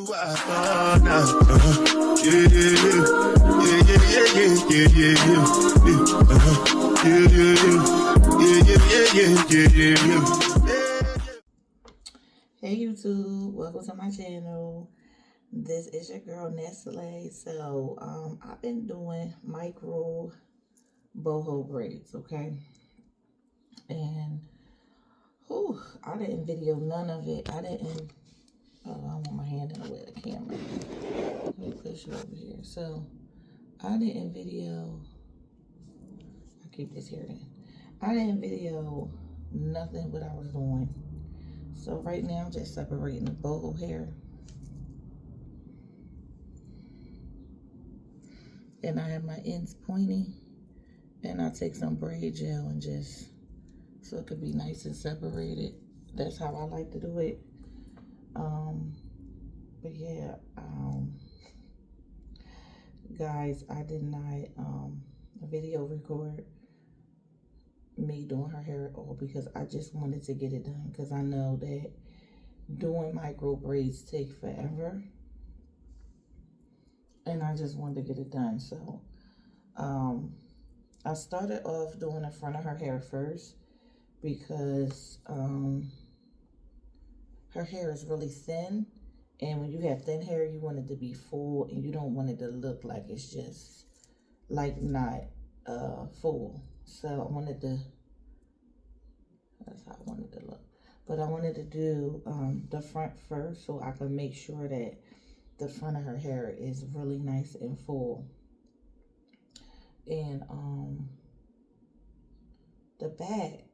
Hey YouTube, welcome to my channel. This is your girl Nestle. So I've been doing micro boho braids, okay? And I didn't video none of it. I don't want my hand in the way of the camera. Let me push it over here. So I didn't video, I keep this here then. I didn't video nothing what I was doing. So right now I'm just separating the boho hair. And I have my ends pointy. And I take some braid gel and just, so it could be nice and separated. That's how I like to do it. But yeah, guys, I did not video record me doing her hair at all because I just wanted to get it done because I know that doing micro braids take forever and I just wanted to get it done. So I started off doing the front of her hair first because her hair is really thin, and when you have thin hair you want it to be full and you don't want it to look like it's just like not full. So I wanted to, that's how I wanted to look. But I wanted to do the front first so I can make sure that the front of her hair is really nice and full. And the back,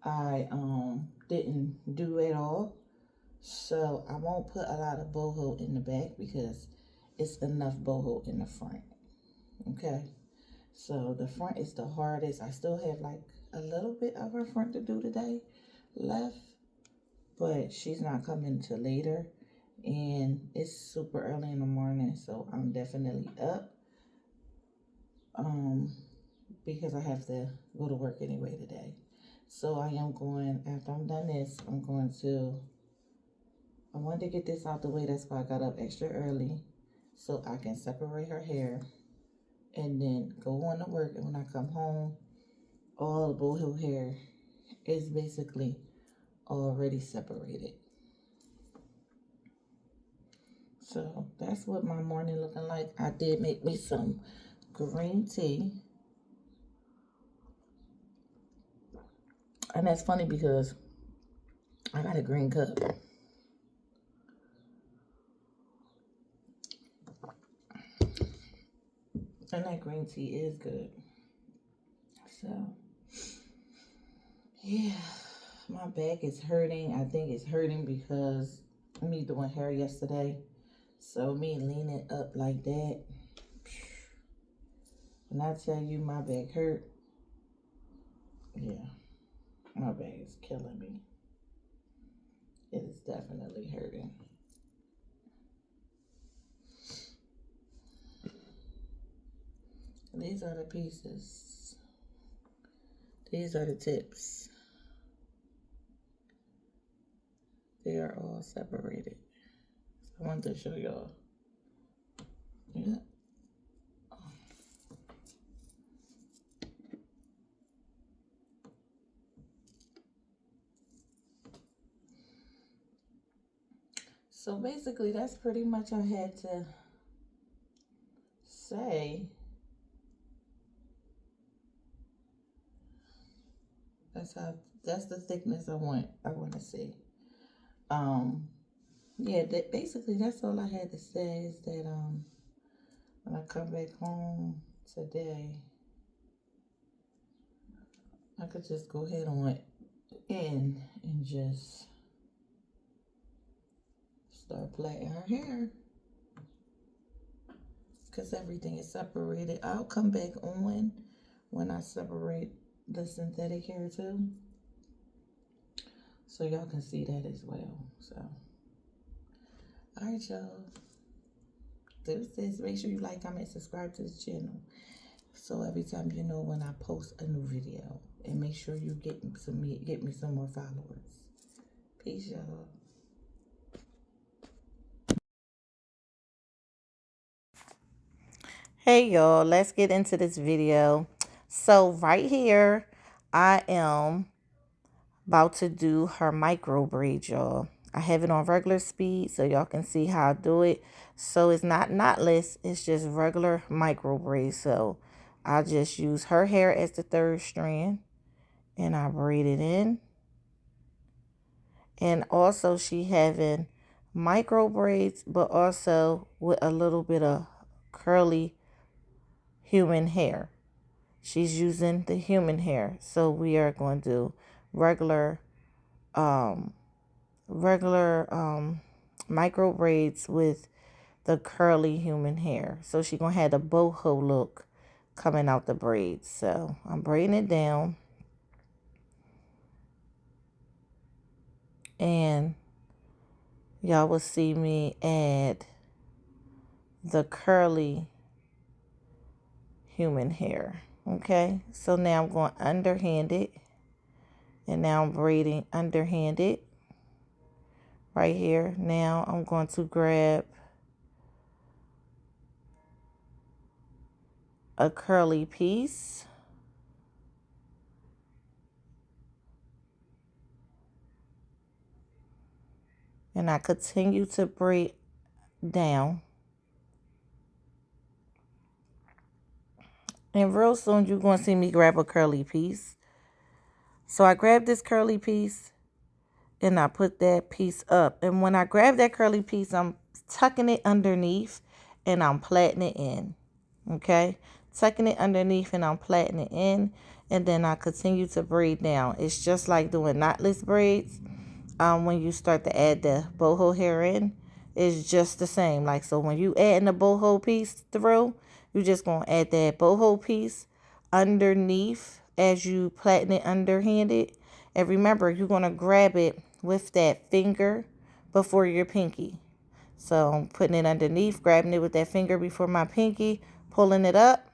I didn't do at all. So I won't put a lot of boho in the back because it's enough boho in the front. Okay. So the front is the hardest. I still have like a little bit of her front to do today left, but she's not coming till later. And it's super early in the morning, so I'm definitely up. Because I have to go to work anyway today. So I am going, after I'm done this, I wanted to get this out the way. That's why I got up extra early so I can separate her hair and then go on to work. And when I come home, all the boho hair is basically already separated. So that's what my morning looking like. I did make me some green tea. And that's funny because I got a green cup. And that green tea is good. So, yeah, my back is hurting. I think it's hurting because of me doing hair yesterday. So me leaning up like that. When I tell you my back hurt, yeah, my back is killing me. It is definitely hurting. These are the pieces. These are the tips. They are all separated. So I wanted to show y'all. Yeah. So basically, that's pretty much I had to say. That's the thickness I want to see. Yeah, basically that's all I had to say is that when I come back home today, I could just go ahead on in and just start plaiting her hair. Because everything is separated. I'll come back on when I separate the synthetic hair too. So y'all can see that as well. So, alright y'all. Deuces. Make sure you like, comment, subscribe to the channel. So every time you know when I post a new video. And make sure you get me some more followers. Peace y'all. Hey y'all, let's get into this video. So right here, I am about to do her micro braid, y'all. I have it on regular speed so y'all can see how I do it. So it's not knotless, it's just regular micro braid. So I just use her hair as the third strand and I braid it in. And also she having micro braids, but also with a little bit of curly human hair. She's using the human hair. So we are going to do regular micro braids with the curly human hair. So she's going to have the boho look coming out the braids. So I'm braiding it down. And y'all will see me add the curly human hair. Okay, so now I'm going underhanded. And now I'm braiding underhanded right here. Now I'm going to grab a curly piece. And I continue to braid down. And real soon you're going to see me grab a curly piece. So I grab this curly piece and I put that piece up. And when I grab that curly piece, I'm tucking it underneath and I'm plaiting it in. Okay? Tucking it underneath and I'm plaiting it in. And then I continue to braid down. It's just like doing knotless braids. When you start to add the boho hair in, it's just the same. Like, so when you add the boho piece through, you're just going to add that boho piece underneath as you plaiting it underhanded. And remember, you're going to grab it with that finger before your pinky. So I'm putting it underneath, grabbing it with that finger before my pinky, pulling it up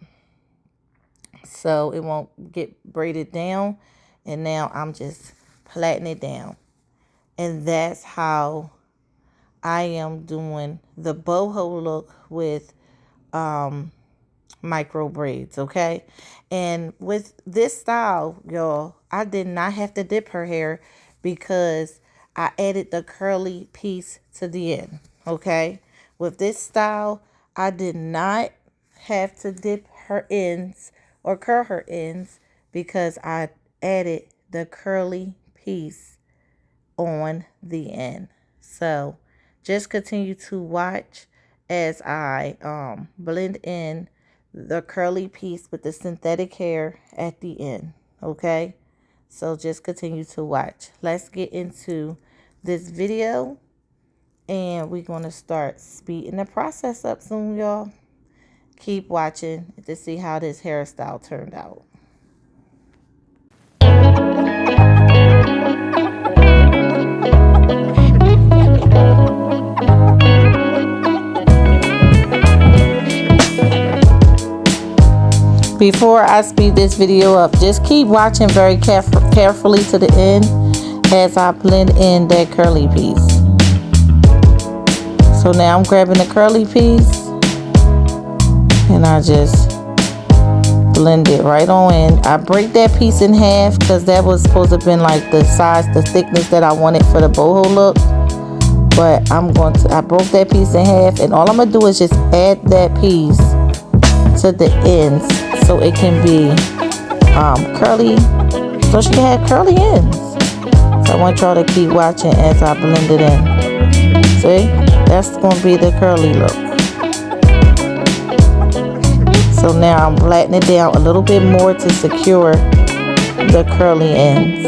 so it won't get braided down. And now I'm just plaiting it down. And that's how I am doing the boho look with micro braids, okay? And with this style, y'all, I did not have to dip her hair because I added the curly piece to the end, okay? With this style, I did not have to dip her ends or curl her ends because I added the curly piece on the end. So just continue to watch as I blend in the curly piece with the synthetic hair at the end. Okay, so just continue to watch. Let's get into this video and we're going to start speeding the process up soon, y'all. Keep watching to see how this hairstyle turned out. Before I speed this video up, just keep watching very carefully to the end as I blend in that curly piece. So now I'm grabbing the curly piece and I just blend it right on in. I break that piece in half because that was supposed to have been like the size, the thickness that I wanted for the boho look. But I broke that piece in half, and all I'm going to do is just add that piece to the ends so it can be curly, so she can have curly ends. So I want y'all to keep watching as I blend it in. See, that's going to be the curly look. So now I'm flattening it down a little bit more to secure the curly ends.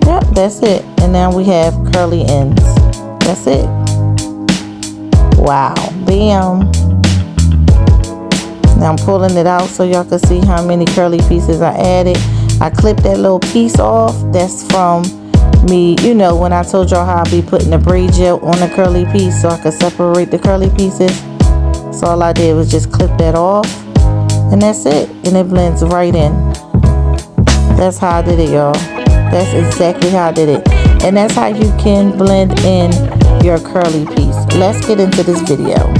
Yep, that's it. And now we have curly ends. That's it. Wow, bam. Now I'm pulling it out so y'all can see how many curly pieces I added. I clipped that little piece off. That's from me, you know, when I told y'all how I be putting the braid gel on the curly piece so I could separate the curly pieces. So all I did was just clip that off. And that's it. And it blends right in. That's how I did it, y'all. That's exactly how I did it. And that's how you can blend in your curly piece. Let's get into this video.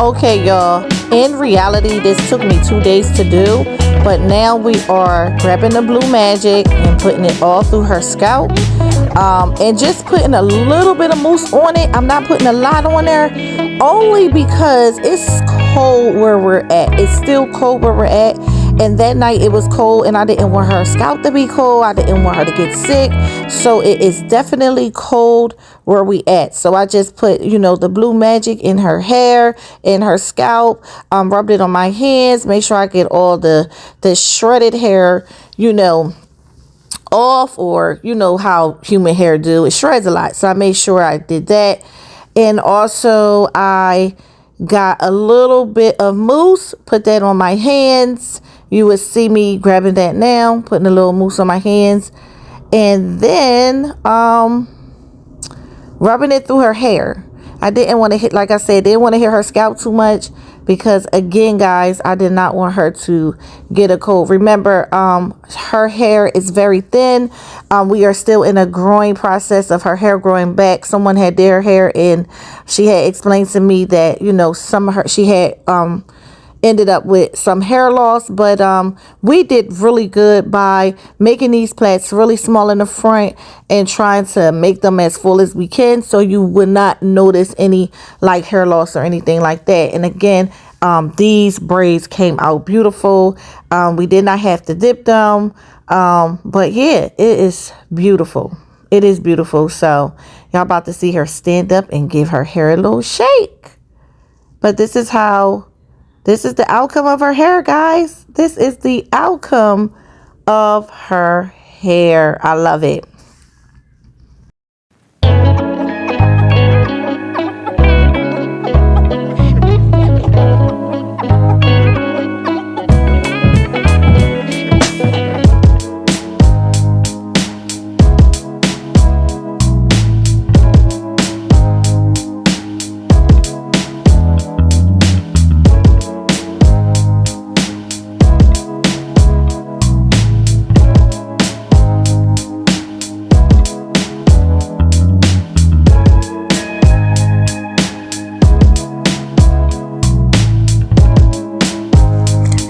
Okay, y'all, in reality this took me 2 days to do, but now we are grabbing the blue magic and putting it all through her scalp, and just putting a little bit of mousse on it. I'm not putting a lot on there, only because it's cold where we're at. It's still cold where we're at, and that night it was cold and I didn't want her scalp to be cold. I didn't want her to get sick, so it is definitely cold where we at. So I just put, you know, the blue magic in her hair, in her scalp, rubbed it on my hands, make sure I get all the shredded hair, you know, off, or you know how human hair do, it shreds a lot. So I made sure I did that. And also I got a little bit of mousse, put that on my hands. You would see me grabbing that now, putting a little mousse on my hands, and then rubbing it through her hair. I didn't want to hit, like I said, didn't want to hit her scalp too much, because again, guys, I did not want her to get a cold. Remember, her hair is very thin. We are still in a growing process of her hair growing back. Someone had their hair in. She had explained to me that, you know, some of her, she had ended up with some hair loss, but we did really good by making these plaits really small in the front and trying to make them as full as we can, so you would not notice any like hair loss or anything like that. And again, these braids came out beautiful. We did not have to dip them, but yeah, it is beautiful. It is beautiful. So y'all about to see her stand up and give her hair a little shake. But this is the outcome of her hair, guys. This is the outcome of her hair. I love it.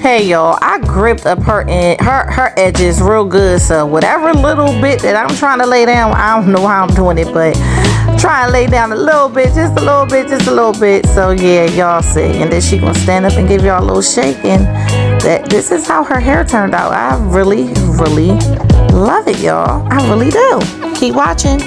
Hey y'all, I gripped up her edges real good, so whatever little bit that I'm trying to lay down, I don't know how I'm doing it, but try and lay down a little bit, just a little bit, just a little bit. So yeah, y'all see, and then she gonna stand up and give y'all a little shake, and this is how her hair turned out. I really love it, y'all. I really do. Keep watching.